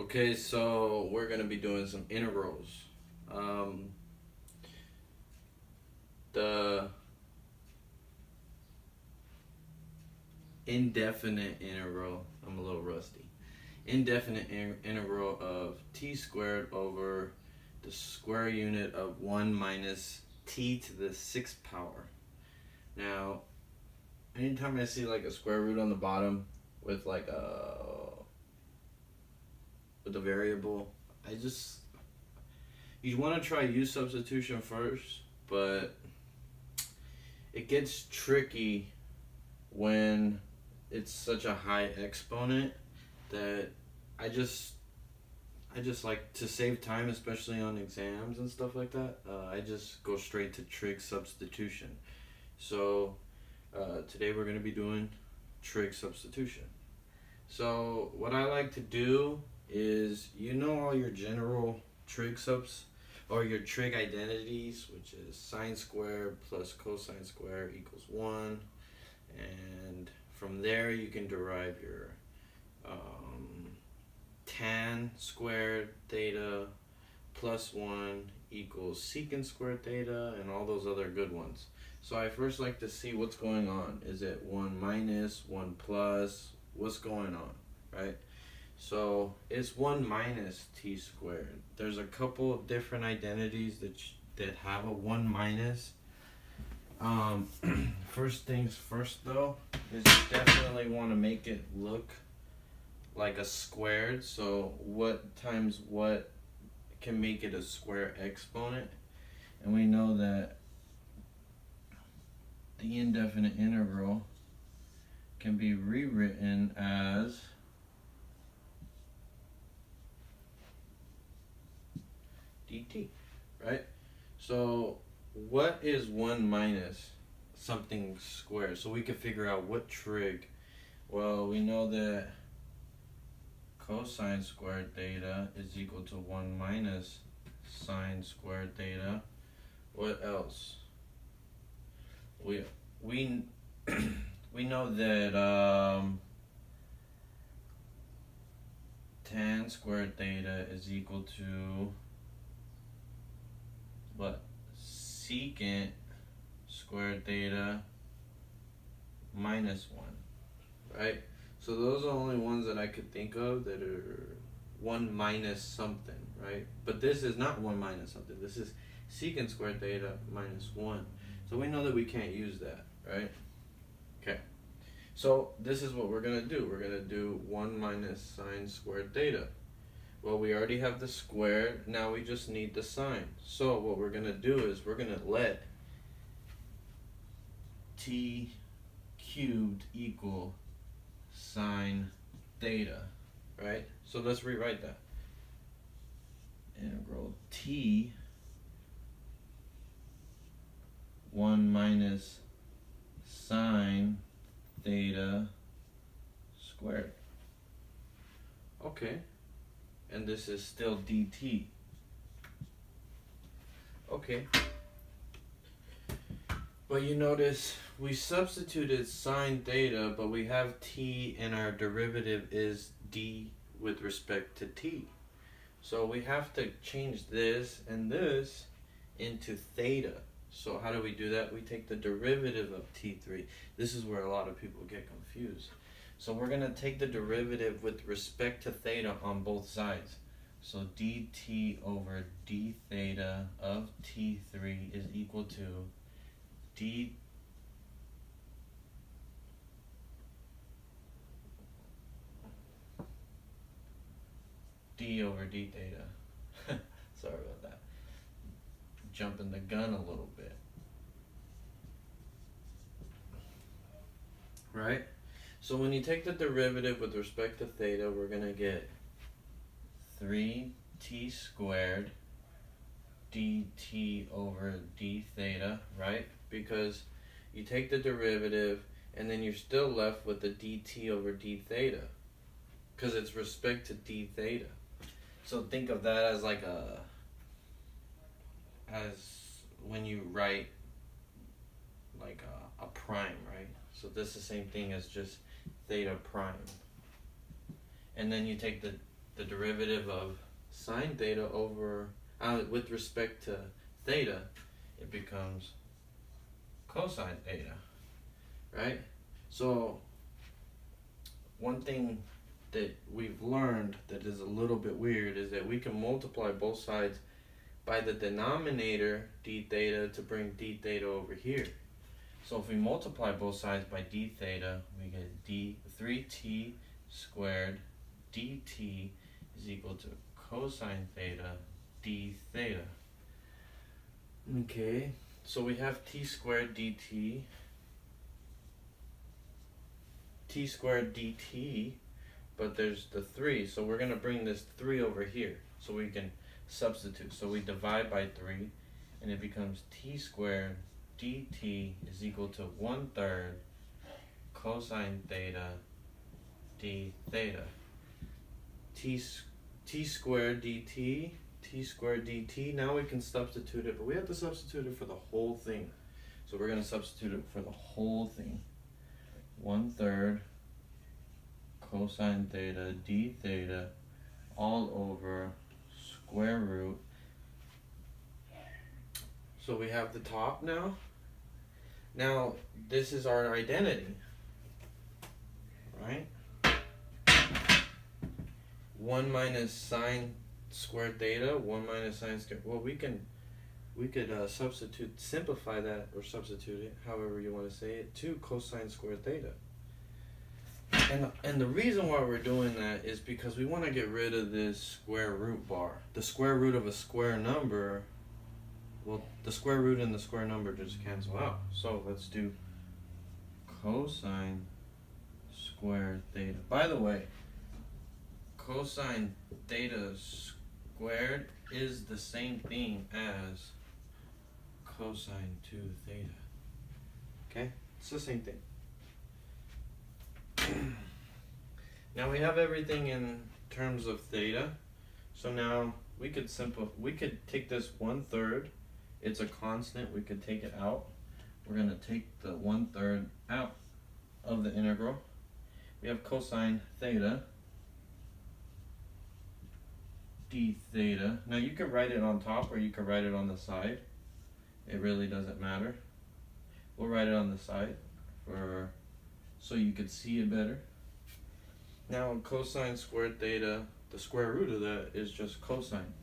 Okay, so we're going to be doing some integrals. The indefinite integral, I'm a little rusty. Indefinite integral of t squared over the square unit of 1 minus t to the 6th power. Now, anytime I see like a square root on the bottom with like with a variable, you want to try use substitution first, but it gets tricky when it's such a high exponent that I just like to save time, especially on exams and stuff like that. I just go straight to trig substitution. So today we're going to be doing trig substitution. So what I like to do is, all your general trig subs or your trig identities, which is sine squared plus cosine squared equals 1, and from there you can derive your tan squared theta plus 1 equals secant squared theta, and all those other good ones. So I first like to see what's going on. Is it 1 minus, 1 plus? What's going on, right? So it's 1 minus t squared. There's a couple of different identities that have a 1 minus. First things first though, is you definitely want to make it look like a squared. So what times what can make it a square exponent? And we know that the indefinite integral can be rewritten as dt, right? So what is 1 minus something squared? So we can figure out what trig. Well, we know that cosine squared theta is equal to 1 minus sine squared theta. What else? We know that tan squared theta is equal to what? Secant squared theta minus 1, right? So those are the only ones that I could think of that are 1 minus something, right? But this is not 1 minus something. This is secant squared theta minus 1. So we know that we can't use that, right? Okay. So this is what we're going to do. We're going to do 1 minus sine squared theta. Well, we already have the square. Now we just need the sine. So what we're going to do is we're going to let t cubed equal sine theta, right? So let's rewrite that. Integral t 1 minus sine theta squared. Okay. And this is still dt. Okay. But you notice we substituted sine theta, but we have t and our derivative is d with respect to t. So we have to change this and this into theta. So how do we do that? We take the derivative of t3. This is where a lot of people get confused. So we're going to take the derivative with respect to theta on both sides. So dt over d theta of t3 is equal to d over d theta. Sorry about that. Jumping the gun a little bit. Right? So when you take the derivative with respect to theta, we're going to get 3t squared dt over d theta, right? Because you take the derivative and then you're still left with the dt over d theta because it's respect to d theta. So think of that as like as when you write like a prime, right? So this is the same thing as just theta prime. And then you take the the derivative of sine theta over, with respect to theta, it becomes cosine theta, right? So one thing that we've learned that is a little bit weird is that we can multiply both sides by the denominator d theta to bring d theta over here. So if we multiply both sides by d theta, we get 3t squared dt is equal to cosine theta d theta. Okay, so we have t squared dt, t squared dt, but there's the 3, so we're going to bring this 3 over here so we can substitute. So we divide by 3 and it becomes t squared dt is equal to 1/3 cosine theta d theta. T squared dt, t squared dt, now we can substitute it, but we have to substitute it for the whole thing. So we're going to substitute it for the whole thing. 1/3 cosine theta d theta all over square root. So we have the top now. Now this is our identity, right? 1 minus sine squared theta, 1 minus sine squared. Well, we could simplify that, or substitute it, however you want to say it, to cosine squared theta. And the reason why we're doing that is because we want to get rid of this square root bar. The square root of a square number, well, the square root and the square number just cancel out. So let's do cosine squared theta. By the way, cosine theta squared is the same thing as cosine 2 theta. Okay? It's the same thing. Now we have everything in terms of theta. So now we could take this 1/3. It's a constant. We could take it out. We're going to take the 1/3 out of the integral. We have cosine theta d theta. Now you could write it on top or you could write it on the side. It really doesn't matter. We'll write it on the side so you could see it better. Now cosine squared theta, the square root of that is just cosine.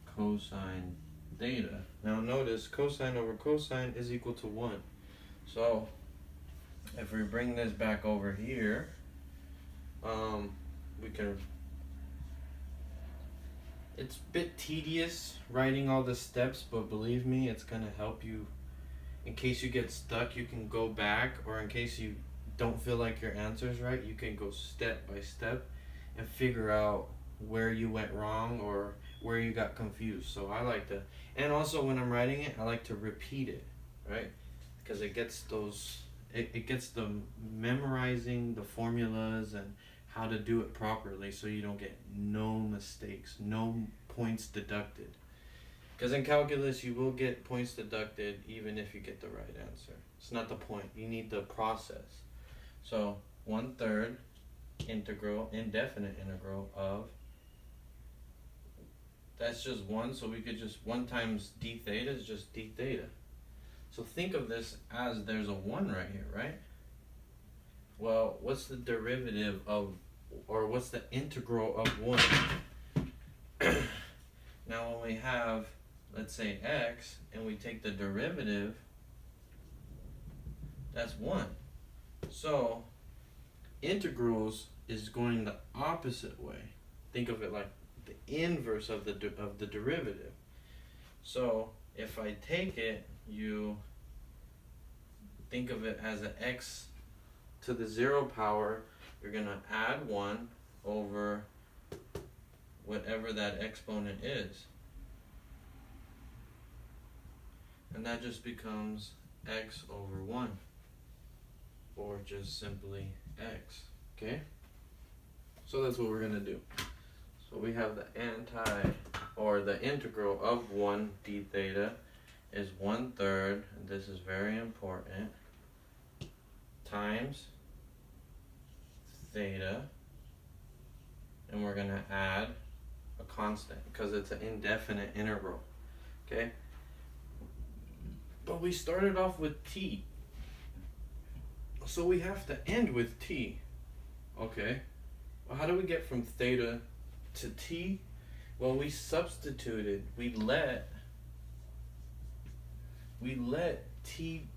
Cosine theta. Now notice cosine over cosine is equal to 1. So if we bring this back over here, we can. It's a bit tedious writing all the steps, but believe me, it's going to help you. In case you get stuck, you can go back, or in case you don't feel like your answer is right, you can go step by step and figure out where you went wrong or where you got confused. So I like to, and also when I'm writing it, I like to repeat it, right? Because it gets the memorizing the formulas and how to do it properly, so you don't get no mistakes, no points deducted. Because in calculus, you will get points deducted even if you get the right answer. It's not the point. You need the process. So 1/3 integral, indefinite integral of, that's just 1, so we could just 1 times d theta is just d theta. So think of this as there's a 1 right here, right? Well, what's the derivative of, or what's the integral of 1? Now when we have, let's say x, and we take the derivative, that's 1. So integrals is going the opposite way. Think of it like the inverse of the derivative. So if I take it, you think of it as an x to the 0 power, you're going to add 1 over whatever that exponent is. And that just becomes x over 1. Or just simply x. Okay? So that's what we're going to do. So we have the the integral of 1 d theta is 1/3, and this is very important, times theta and we're going to add a constant because it's an indefinite integral. Okay? But we started off with t. So we have to end with t. Okay? Well, how do we get from theta to t? Well, we substituted. We let t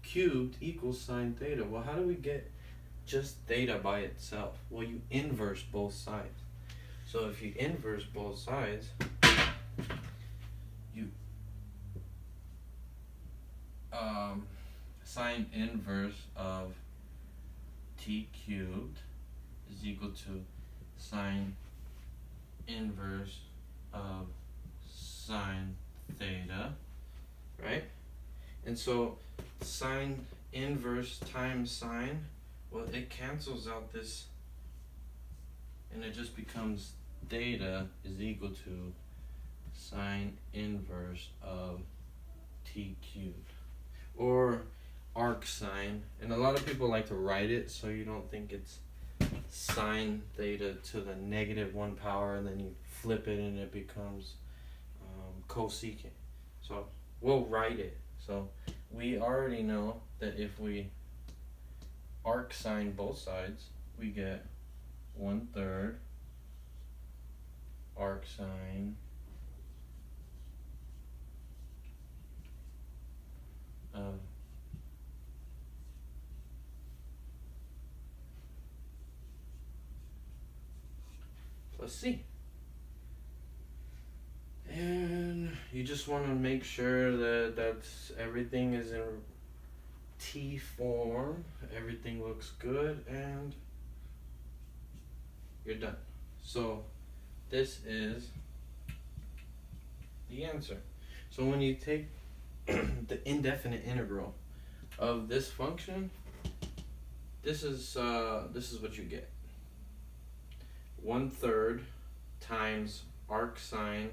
cubed equals sine theta. Well, how do we get just theta by itself? Well, you inverse both sides. So if you inverse both sides, you sine inverse of t cubed is equal to sine inverse of sine theta, right? And so sine inverse times sine, well, it cancels out this, and it just becomes theta is equal to sine inverse of t cubed, or arc sine. And a lot of people like to write it so you don't think it's sine theta to the -1 power, and then you flip it and it becomes cosecant. So we'll write it. So we already know that if we arc sine both sides, we get 1/3 arc sine of plus c. And you just want to make sure that everything is in t form, everything looks good, and you're done. So this is the answer. So when you take the indefinite integral of this function, this is what you get. 1/3 times arc sine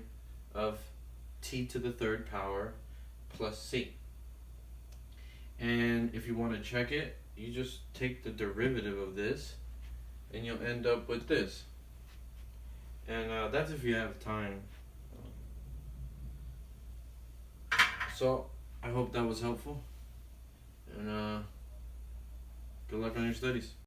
of t to the 3rd power plus c. And if you want to check it, you just take the derivative of this and you'll end up with this. And that's if you have time. So I hope that was helpful, and good luck on your studies.